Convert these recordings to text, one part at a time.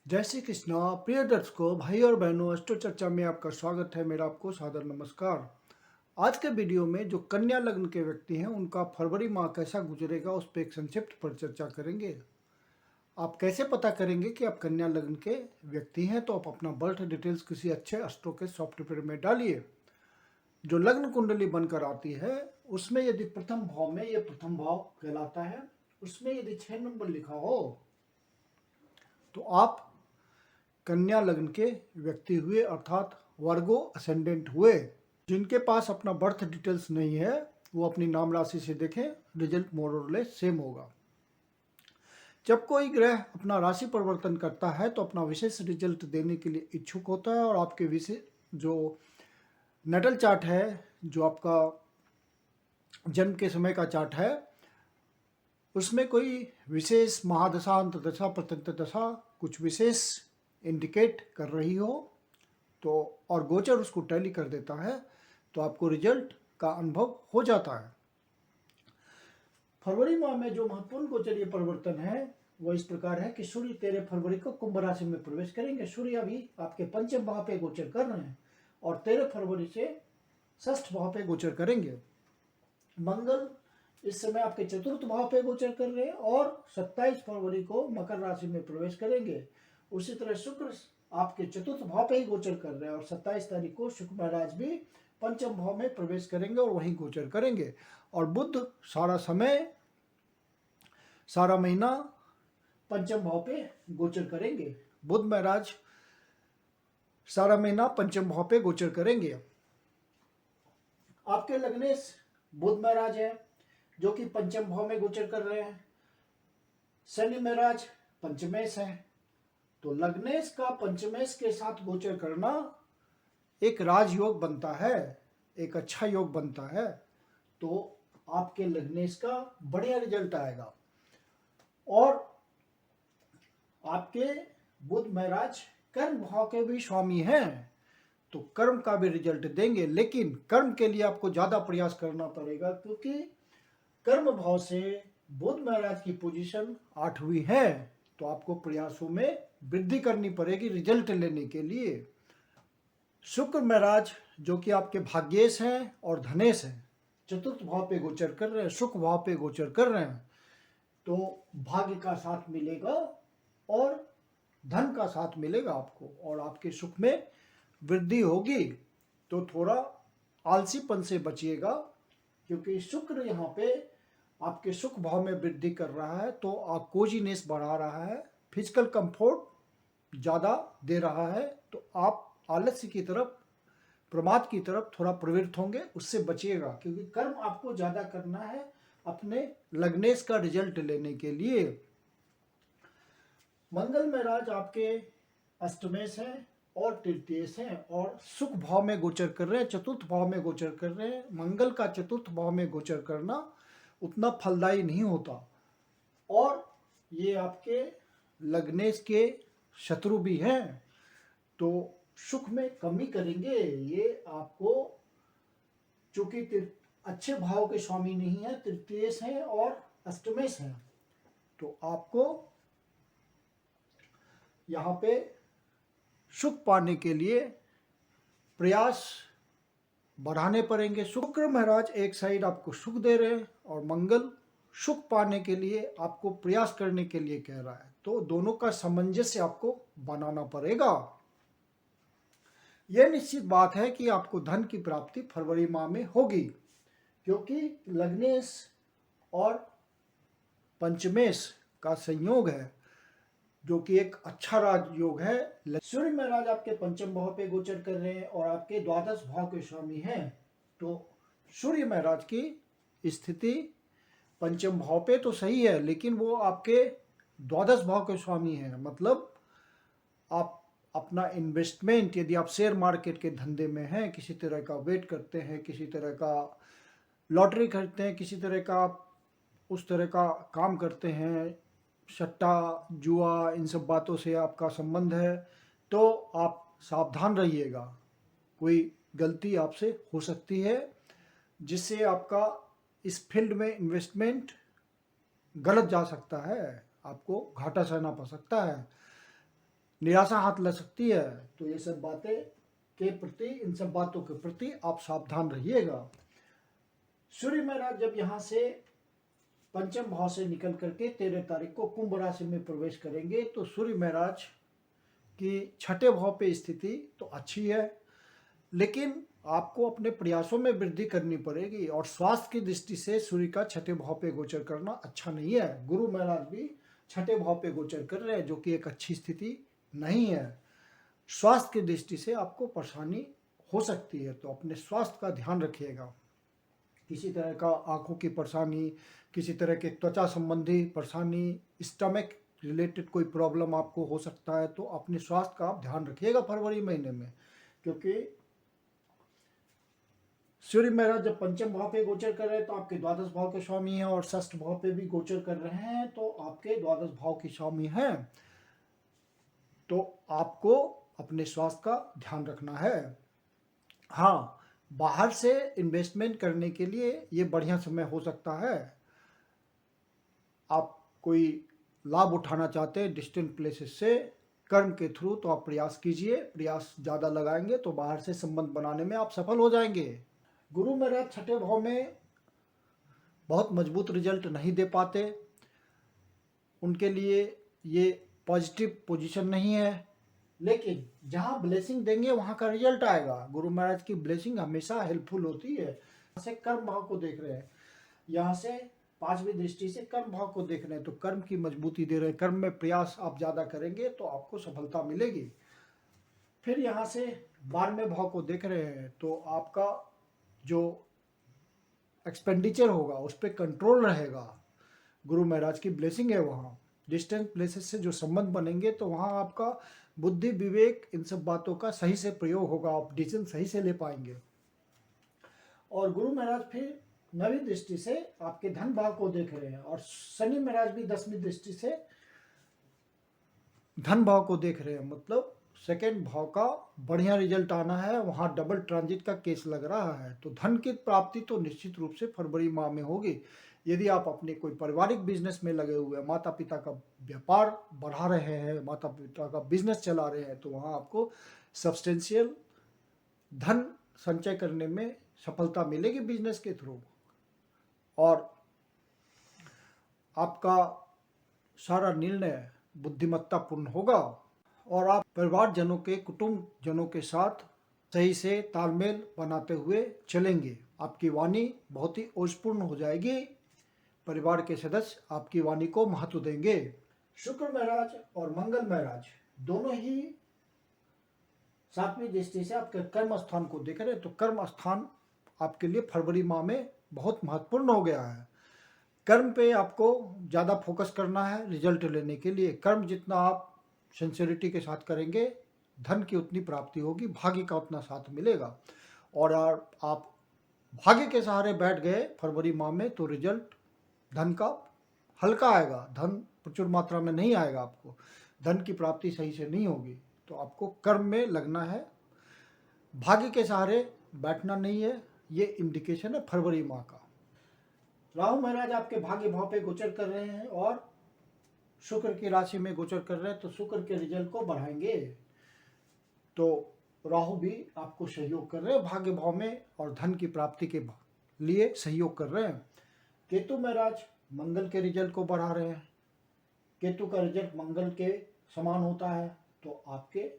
जय श्री कृष्णा। प्रिय दर्शकों, भाई और बहनों, एस्ट्रो चर्चा में आपका स्वागत है। मेरा आपको सादर नमस्कार। आज के वीडियो में जो कन्या लग्न के व्यक्ति हैं उनका फरवरी माह कैसा गुजरेगा उस पर एक संक्षिप्त पर चर्चा करेंगे। आप कैसे पता करेंगे कि आप कन्या लग्न के व्यक्ति हैं? तो आप अपना बर्थ डिटेल्स किसी अच्छे एस्ट्रो के सॉफ्टवेयर में डालिए। जो लग्न कुंडली बनकर आती है उसमें यदि प्रथम भाव में, ये प्रथम भाव कहलाता है, उसमें यदि 6 नंबर लिखा हो तो आप कन्या लग्न के व्यक्ति हुए, अर्थात वर्गो असेंडेंट हुए। जिनके पास अपना बर्थ डिटेल्स नहीं है वो अपनी नाम राशि से देखें, रिजल्ट मोर और लेस सेम होगा। जब कोई ग्रह अपना राशि परिवर्तन करता है तो अपना विशेष रिजल्ट देने के लिए इच्छुक होता है, और आपके विशेष जो नेटल चार्ट है, जो आपका जन्म के समय का चार्ट है, उसमें कोई विशेष महादशा, अंतदशा, प्रत्यंत दशा कुछ विशेष इंडिकेट कर रही हो तो, और गोचर उसको टैली कर देता है, तो आपको रिजल्ट का अनुभव हो जाता है। फरवरी माह में जो महत्वपूर्ण गोचरीय परिवर्तन है वो इस प्रकार है कि सूर्य 13 फरवरी को कुंभ राशि में प्रवेश करेंगे। सूर्य अभी आपके पंचम भाव पे गोचर कर रहे हैं और 13 फरवरी से षष्ठ भाव पे गोचर करेंगे। मंगल इस समय आपके चतुर्थ भाव पे गोचर कर रहे हैं और 27 फरवरी को मकर राशि में प्रवेश करेंगे। उसी तरह शुक्र आपके चतुर्थ भाव पे ही गोचर कर रहे हैं और 27 तारीख को शुक्र महाराज भी पंचम भाव में प्रवेश करेंगे और वहीं गोचर करेंगे। और बुध सारा महीना पंचम भाव पे गोचर करेंगे। बुध महाराज सारा महीना पंचम भाव पे गोचर करेंगे। आपके लग्नेश बुध महाराज है जो कि पंचम भाव में गोचर कर रहे हैं। शनि महाराज पंचमेश है, तो लग्नेश का पंचमेश के साथ गोचर करना एक राजयोग बनता है, एक अच्छा योग बनता है। तो आपके लग्नेश का बढ़िया रिजल्ट आएगा। और आपके बुध महाराज कर्म भाव के भी स्वामी हैं, तो कर्म का भी रिजल्ट देंगे, लेकिन कर्म के लिए आपको ज्यादा प्रयास करना पड़ेगा, क्योंकि कर्म भाव से बुध महाराज की पोजीशन 8वीं है, तो आपको प्रयासों में वृद्धि करनी पड़ेगी रिजल्ट लेने के लिए। शुक्र महाराज जो कि आपके भाग्येश हैं और धनेश हैं, चतुर्थ भाव पे गोचर कर रहे हैं, सुख भाव पे गोचर कर रहे हैं, तो भाग्य का साथ मिलेगा और धन का साथ मिलेगा आपको, और आपके सुख में वृद्धि होगी। तो थोड़ा आलसीपन से बचिएगा, क्योंकि शुक्र यहाँ पे आपके सुख भाव में वृद्धि कर रहा है, तो कोजीनेस बढ़ा रहा है, फिजिकल कंफर्ट ज़्यादा दे रहा है, तो आप आलस्य की तरफ, प्रमाद की तरफ थोड़ा प्रवृत्त होंगे, उससे बचिएगा, क्योंकि कर्म आपको ज़्यादा करना है अपने लग्नेश का रिजल्ट लेने के लिए। मंगल महाराज आपके अष्टमेश हैं और तृतीयेश हैं और सुख भाव में गोचर कर रहे हैं, चतुर्थ भाव में गोचर कर रहे हैं। मंगल का चतुर्थ भाव में गोचर करना उतना फलदायी नहीं होता, और ये आपके लग्नेश के शत्रु भी हैं, तो सुख में कमी करेंगे ये आपको। चूंकि अच्छे भाव के स्वामी नहीं है, तृतीयेश हैं और अष्टमेश हैं, तो आपको यहाँ पे सुख पाने के लिए प्रयास बढ़ाने पड़ेंगे। शुक्र महाराज एक साइड आपको सुख दे रहे हैं और मंगल सुख पाने के लिए आपको प्रयास करने के लिए कह रहा है, तो दोनों का सामंजस्य आपको बनाना पड़ेगा। यह निश्चित बात है कि आपको धन की प्राप्ति फरवरी माह में होगी, क्योंकि लग्नेश और पंचमेश का संयोग है, जो कि एक अच्छा राजयोग है। सूर्य महाराज आपके पंचम भाव पे गोचर कर रहे हैं और आपके द्वादश भाव के स्वामी हैं, तो सूर्य महाराज की स्थिति पंचम भाव पे तो सही है, लेकिन वो आपके द्वादश भाव के स्वामी हैं। मतलब आप अपना इन्वेस्टमेंट, यदि आप शेयर मार्केट के धंधे में हैं, किसी तरह का वेट करते हैं, किसी तरह का लॉटरी खरीदते हैं, किसी तरह का उस तरह का काम करते हैं, सट्टा, जुआ, इन सब बातों से आपका संबंध है, तो आप सावधान रहिएगा। कोई गलती आपसे हो सकती है जिससे आपका इस फील्ड में इन्वेस्टमेंट गलत जा सकता है, आपको घाटा सहना पड़ सकता है। निराशा हाथ लग सकती है। तो ये सब बातें के प्रति, इन सब बातों के प्रति आप सावधान रहिएगा। सूर्य महाराज जब यहाँ से पंचम भाव से निकल करके 13 तारीख को कुंभ राशि में प्रवेश करेंगे, तो सूर्य महाराज की छठे भाव पे स्थिति तो अच्छी है, लेकिन आपको अपने प्रयासों में वृद्धि करनी पड़ेगी। और स्वास्थ्य की दृष्टि से सूर्य का छठे भाव पे गोचर करना अच्छा नहीं है। गुरु महाराज भी छठे भाव पे गोचर कर रहे हैं, जो कि एक अच्छी स्थिति नहीं है। स्वास्थ्य की दृष्टि से आपको परेशानी हो सकती है, तो अपने स्वास्थ्य का ध्यान रखिएगा। किसी तरह का आंखों की परेशानी, किसी तरह के त्वचा संबंधी परेशानी, स्टमक रिलेटेड कोई प्रॉब्लम आपको हो सकता है, तो अपने स्वास्थ्य का आप ध्यान रखिएगा फरवरी महीने में। क्योंकि सूर्य महाराज जब पंचम भाव पे गोचर कर रहे हैं तो आपके द्वादश भाव के स्वामी हैं, और षष्ठ भाव पे भी गोचर कर रहे हैं तो आपके द्वादश भाव के स्वामी हैं। तो आपको अपने स्वास्थ्य का ध्यान रखना है। हाँ, बाहर से इन्वेस्टमेंट करने के लिए ये बढ़िया समय हो सकता है। आप कोई लाभ उठाना चाहते हैं डिस्टेंट प्लेसेस से कर्म के थ्रू, तो आप प्रयास कीजिए। प्रयास ज़्यादा लगाएंगे तो बाहर से संबंध बनाने में आप सफल हो जाएंगे। गुरु महाराज छठे भाव में बहुत मजबूत रिजल्ट नहीं दे पाते, उनके लिए ये पॉजिटिव पोजीशन नहीं है, लेकिन जहाँ ब्लेसिंग देंगे वहाँ का रिजल्ट आएगा। गुरु महाराज की ब्लेसिंग हमेशा हेल्पफुल होती है। यहाँ से कर्म भाव को देख रहे हैं, यहाँ से पांचवी दृष्टि से कर्म भाव को देख रहे हैं, तो कर्म की मजबूती दे रहे हैं। कर्म में प्रयास आप ज़्यादा करेंगे तो आपको सफलता मिलेगी। फिर यहाँ से 12वें भाव को देख रहे हैं, तो आपका जो एक्सपेंडिचर होगा उस पर कंट्रोल रहेगा। गुरु महाराज की ब्लेसिंग है। वहाँ डिस्टेंट प्लेसेस से जो संबंध बनेंगे तो वहाँ आपका बुद्धि, विवेक, इन सब बातों का सही से प्रयोग होगा, आप डिसीजन सही से ले पाएंगे। और गुरु महाराज फिर 9वीं दृष्टि से आपके धन भाव को देख रहे हैं, और शनि महाराज भी 10वीं दृष्टि से धन भाव को देख रहे हैं। मतलब सेकेंड भाव का बढ़िया रिजल्ट आना है, वहाँ डबल ट्रांजिट का केस लग रहा है। तो धन की प्राप्ति तो निश्चित रूप से फरवरी माह में होगी। यदि आप अपने कोई पारिवारिक बिजनेस में लगे हुए हैं, माता पिता का व्यापार बढ़ा रहे हैं, माता पिता का बिजनेस चला रहे हैं, तो वहाँ आपको सब्सटेंशियल धन संचय करने में सफलता मिलेगी बिजनेस के थ्रू। और आपका सारा निर्णय बुद्धिमत्तापूर्ण होगा, और आप परिवारजनों के, कुटुंब जनों के साथ सही से तालमेल बनाते हुए चलेंगे। आपकी वाणी बहुत ही ओजपूर्ण हो जाएगी। परिवार के सदस्य आपकी वाणी को महत्व देंगे। शुक्र महाराज और मंगल महाराज दोनों ही 7वीं दृष्टि से आपके कर्म स्थान को देख रहे हैं, तो कर्म स्थान आपके लिए फरवरी माह में बहुत महत्वपूर्ण हो गया है। कर्म पे आपको ज़्यादा फोकस करना है रिजल्ट लेने के लिए। कर्म जितना आप सिंसियरिटी के साथ करेंगे, धन की उतनी प्राप्ति होगी, भाग्य का उतना साथ मिलेगा। और आप भाग्य के सहारे बैठ गए फरवरी माह में, तो रिजल्ट धन का हल्का आएगा, धन प्रचुर मात्रा में नहीं आएगा। आपको धन की प्राप्ति सही से नहीं होगी, तो आपको कर्म में लगना है, भाग्य के सहारे बैठना नहीं है। ये इंडिकेशन है फरवरी माह का। राहु महाराज आपके भाग्य भाव पे गोचर कर रहे हैं और शुक्र की राशि में गोचर कर रहे हैं, तो शुक्र के रिजल्ट को बढ़ाएंगे। तो राहु भी आपको सहयोग कर रहे हैं भाग्य भाव में, और धन की प्राप्ति के लिए सहयोग कर रहे हैं। केतु महाराज मंगल के रिजल्ट को बढ़ा रहे हैं। केतु का रिजल्ट मंगल के समान होता है, तो आपके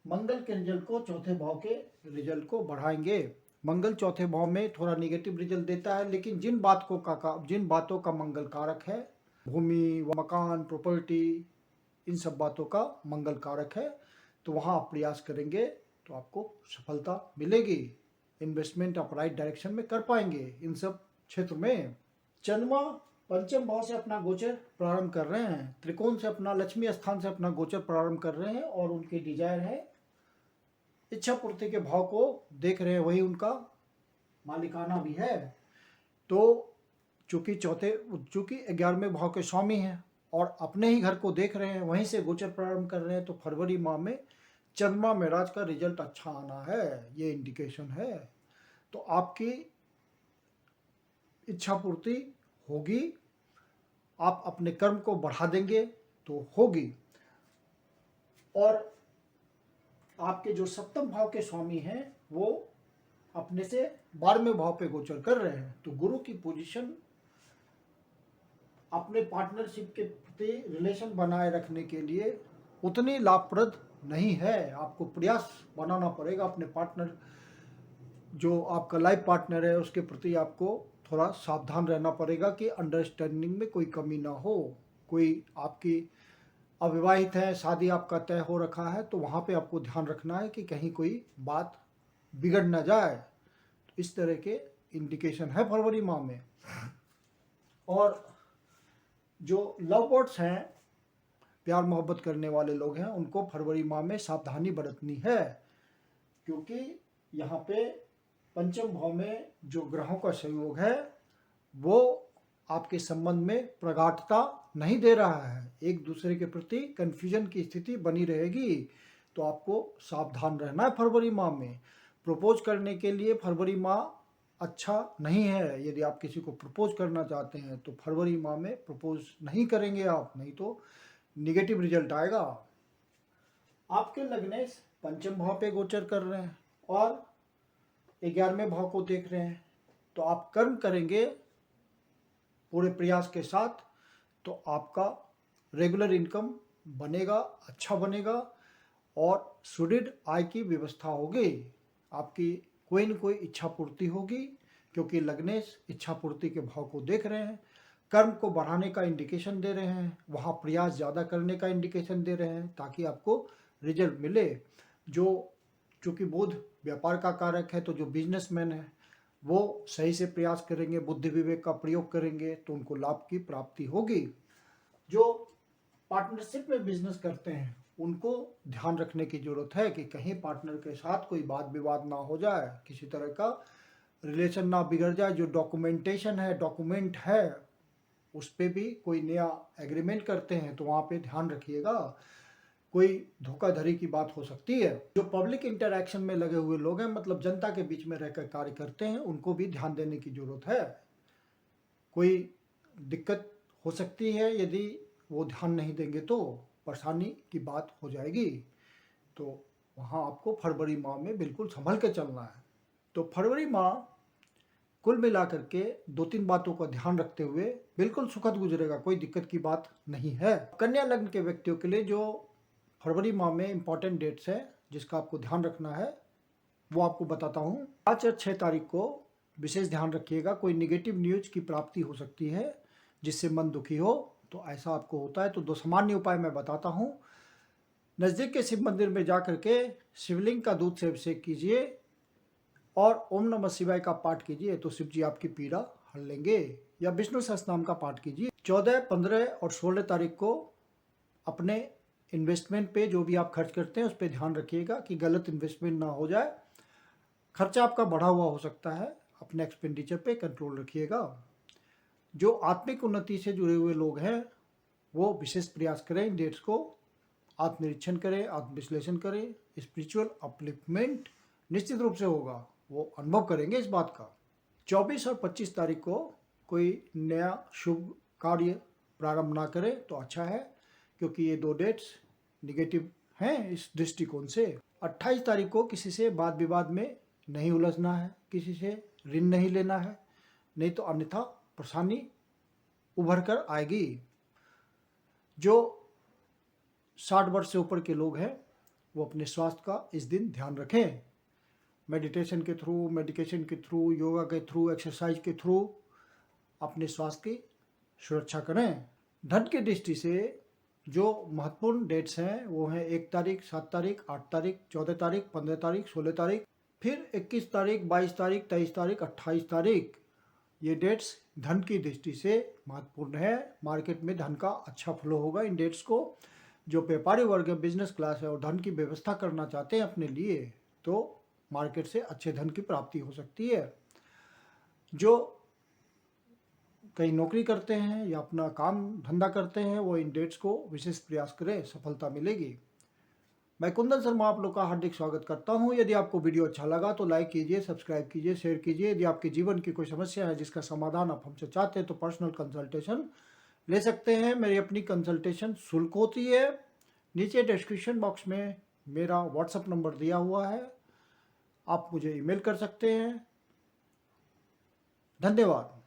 मंगल के रिजल्ट को, चौथे भाव के रिजल्ट को बढ़ाएंगे। मंगल चौथे भाव में थोड़ा निगेटिव रिजल्ट देता है, लेकिन जिन बातों का मंगल कारक है, भूमि, मकान, प्रॉपर्टी, इन सब बातों का मंगल कारक है, तो वहाँ आप प्रयास करेंगे तो आपको सफलता मिलेगी। इन्वेस्टमेंट आप राइट डायरेक्शन में कर पाएंगे इन सब क्षेत्र में। चंद्रमा पंचम भाव से अपना गोचर प्रारंभ कर रहे हैं, त्रिकोण से अपना, लक्ष्मी स्थान से अपना गोचर प्रारंभ कर रहे हैं, और उनकी डिजायर है इच्छा पूर्ति के भाव को देख रहे हैं, वही उनका मालिकाना भी है। तो चूंकि 11वें भाव के स्वामी हैं और अपने ही घर को देख रहे हैं, वहीं से गोचर प्रारंभ कर रहे हैं, तो फरवरी माह में चंद्रमा महाराज का रिजल्ट अच्छा आना है, ये इंडिकेशन है। तो आपकी इच्छा पूर्ति होगी, आप अपने कर्म को बढ़ा देंगे तो होगी। और आपके जो सप्तम भाव के स्वामी हैं वो अपने से 12वें भाव पे गोचर कर रहे हैं। तो गुरु की पोजीशन अपने पार्टनरशिप के प्रति रिलेशन बनाए रखने के लिए उतनी लाभप्रद नहीं है। आपको प्रयास बनाना पड़ेगा अपने पार्टनर, जो आपका लाइफ पार्टनर है उसके प्रति आपको थोड़ा सावधान रहना पड़ेगा कि अंडरस्टैंडिंग में कोई कमी ना हो। कोई आपकी अविवाहित है, शादी आपका तय हो रखा है, तो वहाँ पे आपको ध्यान रखना है कि कहीं कोई बात बिगड़ ना जाए। तो इस तरह के इंडिकेशन है फरवरी माह में। और जो लव बर्ड्स हैं, प्यार मोहब्बत करने वाले लोग हैं, उनको फरवरी माह में सावधानी बरतनी है, क्योंकि यहाँ पे पंचम भाव में जो ग्रहों का सहयोग है वो आपके संबंध में प्रगाढ़ता नहीं दे रहा है। एक दूसरे के प्रति कन्फ्यूजन की स्थिति बनी रहेगी। तो आपको सावधान रहना है फरवरी माह में। प्रपोज करने के लिए फरवरी माह अच्छा नहीं है। यदि आप किसी को प्रपोज करना चाहते हैं तो फरवरी माह में प्रपोज नहीं करेंगे आप, नहीं तो निगेटिव रिजल्ट आएगा। आपके लग्नेश पंचम भाव पे गोचर कर रहे हैं और 11वें भाव को देख रहे हैं, तो आप कर्म करेंगे पूरे प्रयास के साथ तो आपका रेगुलर इनकम बनेगा, अच्छा बनेगा और सुदृढ़ आय की व्यवस्था होगी। आपकी कोई न कोई इच्छा पूर्ति होगी, क्योंकि लग्नेश इच्छा पूर्ति के भाव को देख रहे हैं, कर्म को बढ़ाने का इंडिकेशन दे रहे हैं, वहाँ प्रयास ज़्यादा करने का इंडिकेशन दे रहे हैं ताकि आपको रिजल्ट मिले। चूँकि बुध व्यापार का कारक है, तो जो बिजनेसमैन है वो सही से प्रयास करेंगे, बुद्धि विवेक का प्रयोग करेंगे तो उनको लाभ की प्राप्ति होगी। जो पार्टनरशिप में बिजनेस करते हैं उनको ध्यान रखने की जरूरत है कि कहीं पार्टनर के साथ कोई वाद विवाद ना हो जाए, किसी तरह का रिलेशन ना बिगड़ जाए। जो डॉक्यूमेंटेशन है, डॉक्यूमेंट है, उस पर भी कोई नया एग्रीमेंट करते हैं तो वहाँ पे ध्यान रखिएगा, कोई धोखाधड़ी की बात हो सकती है। जो पब्लिक इंटरैक्शन में लगे हुए लोग हैं, मतलब जनता के बीच में रहकर कार्य करते हैं, उनको भी ध्यान देने की जरूरत है। कोई दिक्कत हो सकती है, यदि वो ध्यान नहीं देंगे तो परेशानी की बात हो जाएगी। तो वहाँ आपको फरवरी माह में बिल्कुल संभल के चलना है। तो फरवरी माह कुल मिलाकर के 2-3 बातों का ध्यान रखते हुए बिल्कुल सुखद गुजरेगा, कोई दिक्कत की बात नहीं है। कन्या लग्न के व्यक्तियों के लिए जो फरवरी माह में इंपॉर्टेंट डेट्स है जिसका आपको ध्यान रखना है वो आपको बताता हूँ। 5 और 6 तारीख को विशेष ध्यान रखिएगा, कोई निगेटिव न्यूज की प्राप्ति हो सकती है जिससे मन दुखी हो, तो ऐसा आपको होता है। तो 2 सामान्य उपाय मैं बताता हूँ। नज़दीक के शिव मंदिर में जा करके शिवलिंग का दूध से अभिषेक कीजिए और ओम नमः शिवाय का पाठ कीजिए, तो शिव जी आपकी पीड़ा हर लेंगे। या विष्णु सहस्त्रनाम का पाठ कीजिए। 14, 15 और 16 तारीख को अपने इन्वेस्टमेंट पे जो भी आप खर्च करते हैं उस पर ध्यान रखिएगा कि गलत इन्वेस्टमेंट ना हो जाए। खर्चा आपका बढ़ा हुआ हो सकता है, अपने एक्सपेंडिचर पे कंट्रोल रखिएगा। जो आत्मिक उन्नति से जुड़े हुए लोग हैं वो विशेष प्रयास करें, इन डेट्स को आत्मनिरीक्षण करें, आत्मविश्लेषण करें। स्पिरिचुअल अपलिफ्टमेंट निश्चित रूप से होगा, वो अनुभव करेंगे इस बात का। 24 और 25 तारीख को कोई नया शुभ कार्य प्रारंभ ना करें तो अच्छा है, क्योंकि ये 2 डेट्स निगेटिव हैं इस दृष्टिकोण से। 28 तारीख को किसी से वाद विवाद में नहीं उलझना है, किसी से ऋण नहीं लेना है, नहीं तो अन्यथा परेशानी उभर कर आएगी। जो 60 वर्ष से ऊपर के लोग हैं वो अपने स्वास्थ्य का इस दिन ध्यान रखें। मेडिटेशन के थ्रू, मेडिकेशन के थ्रू, योगा के थ्रू, एक्सरसाइज के थ्रू अपने स्वास्थ्य की सुरक्षा करें। धन की दृष्टि से जो महत्वपूर्ण डेट्स हैं वो हैं 1 तारीख, 7 तारीख, 8 तारीख, 14 तारीख, 15 तारीख, 16 तारीख, फिर 21 तारीख, 22 तारीख, 23 तारीख, 28 तारीख। ये डेट्स धन की दृष्टि से महत्वपूर्ण है। मार्केट में धन का अच्छा फ्लो होगा इन डेट्स को। जो व्यापारी वर्ग है, बिजनेस क्लास है और धन की व्यवस्था करना चाहते हैं अपने लिए, तो मार्केट से अच्छे धन की प्राप्ति हो सकती है। जो कहीं नौकरी करते हैं या अपना काम धंधा करते हैं वो इन डेट्स को विशेष प्रयास करें, सफलता मिलेगी। मैं कुंदन शर्मा आप लोग का हार्दिक स्वागत करता हूं। यदि आपको वीडियो अच्छा लगा तो लाइक कीजिए, सब्सक्राइब कीजिए, शेयर कीजिए। यदि आपके जीवन की कोई समस्या है जिसका समाधान आप हमसे चाहते हैं तो पर्सनल कंसल्टेशन ले सकते हैं। मेरी अपनी कंसल्टेशन शुल्क होती है, नीचे डिस्क्रिप्शन बॉक्स में मेरा व्हाट्सएप नंबर दिया हुआ है, आप मुझे ईमेल कर सकते हैं। धन्यवाद।